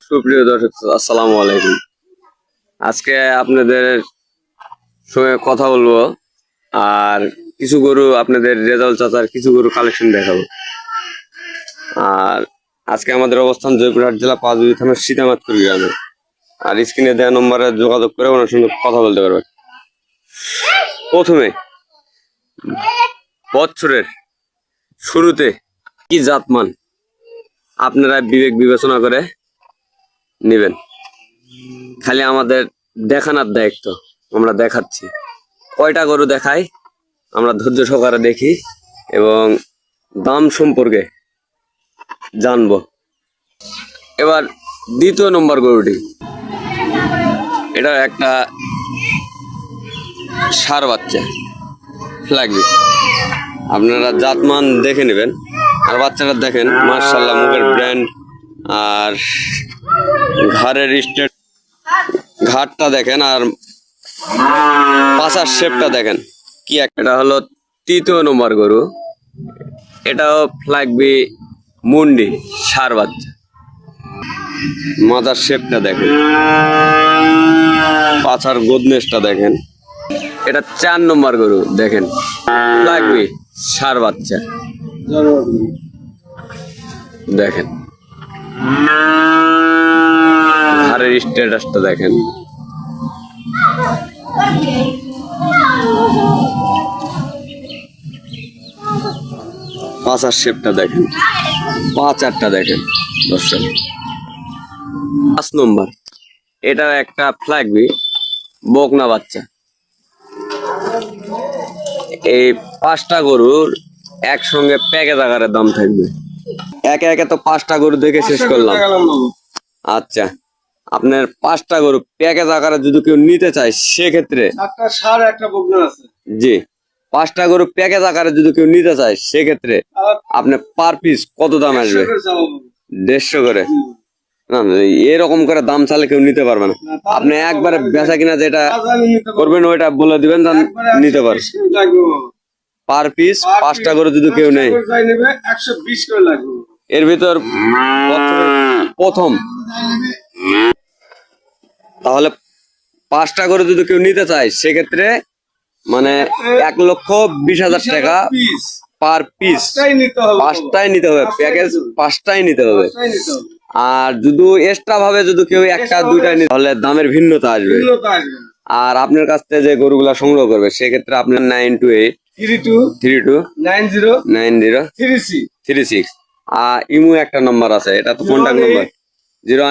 সুপ্রিয় দর্শক, আসসালামু আলাইকুম। আজকে আপনাদের সঙ্গে কথা বলবো আর কিছু গরু আপনাদের রেজাউল চাচার কিছু গরু কালেকশন দেখাবো। আর আজকে আমাদের অবস্থান জয়পুরহাট জেলা পাঁচবিবি থানার সীতামাতপুর গ্রামে। আর স্ক্রিনে দেওয়া নম্বরে যোগাযোগ করে ওনার সঙ্গে কথা বলতে পারবেন। প্রথমে বছরের শুরুতে কি জাতমান আপনারা বিবেক বিবেচনা করে নেবেন। খালি আমাদের দেখানোর দায়িত্ব, আমরা দেখাচ্ছি। কয়টা গরু দেখাই আমরা ধৈর্য সহকারে দেখি এবং দাম সম্পর্কে জানবো। এবার দ্বিতীয় নম্বর গরুটি, এটা একটা ষাঁড় বাচ্চা লাগবে, আপনারা জাতমান দেখে নেবেন। আর বাচ্চাটা দেখেন, মাশাআল্লাহ, মুখের ব্র্যান্ড আর ঘাড়ের স্টেট, ঘাটটা দেখেন আর পাছার শেপটা দেখেন কি একটা। হলো তৃতীয় নম্বর গরু, এটাও ফ্ল্যাগবি মুন্ডি ষাঁড় বাচ্চা, মাথার শেপটা দেখেন, পাছার গোদনেসটা দেখেন। এটা 4 নম্বর গরু, দেখেন ফ্ল্যাগবি ষাঁড় বাচ্চা দেখেন, ঘাড়ের স্ট্যাটাসটা দেখেন। পাছার শেপটা দেখেন, পাঁচারটা দেখেন দর্শক। 5 নম্বর, এটা একটা ফ্ল্যাগবি বকনা বাচ্চা। এই 5টা গরুর একসঙ্গে প্যাকেজ আকারের দাম থাকবে। একে একে তো 5টা গরু দেখে শেষ করলাম। আচ্ছা, আপনার 5টা গরু প্যাকেজ আকারে যদি কেউ নিতে চায় সেক্ষেত্রে জি, 5টা গরু প্যাকেজ আকারে যদি কেউ নিতে চায় সেক্ষেত্রে আপনি পার পিস কত দাম আসবে? 150 করে। না, এরকম করে দাম চালে কেউ নিতে পারবে না। আপনি একবারে বেচা কিনা যেটা করবেন ওইটা বলে দিবেন, নিতে পারবেন। পার পিস 5টা গরু যদি কেউ নেয় 120 করে লাগবে। এর ভিতর প্রথম তাহলে 5টা গরু যদি কেউ নিতে চায় সেক্ষেত্রে মানে 1,20,000 টাকা পার পিস। 5টাই নিতে হবে, প্যাকেজ 5টাই নিতে হবে। আর যদি এক্সট্রা ভাবে যদি কেউ একটা দুইটা নিতে তাহলে দামের ভিন্নতা আসবে। আর আপনার কাছ থেকে যে গরুগুলা সংগ্রহ করবে সেক্ষেত্রে আপনার 928232909036। আর ইমু একটা নম্বর আছে, এটা তো কন্টাক্ট নম্বর 01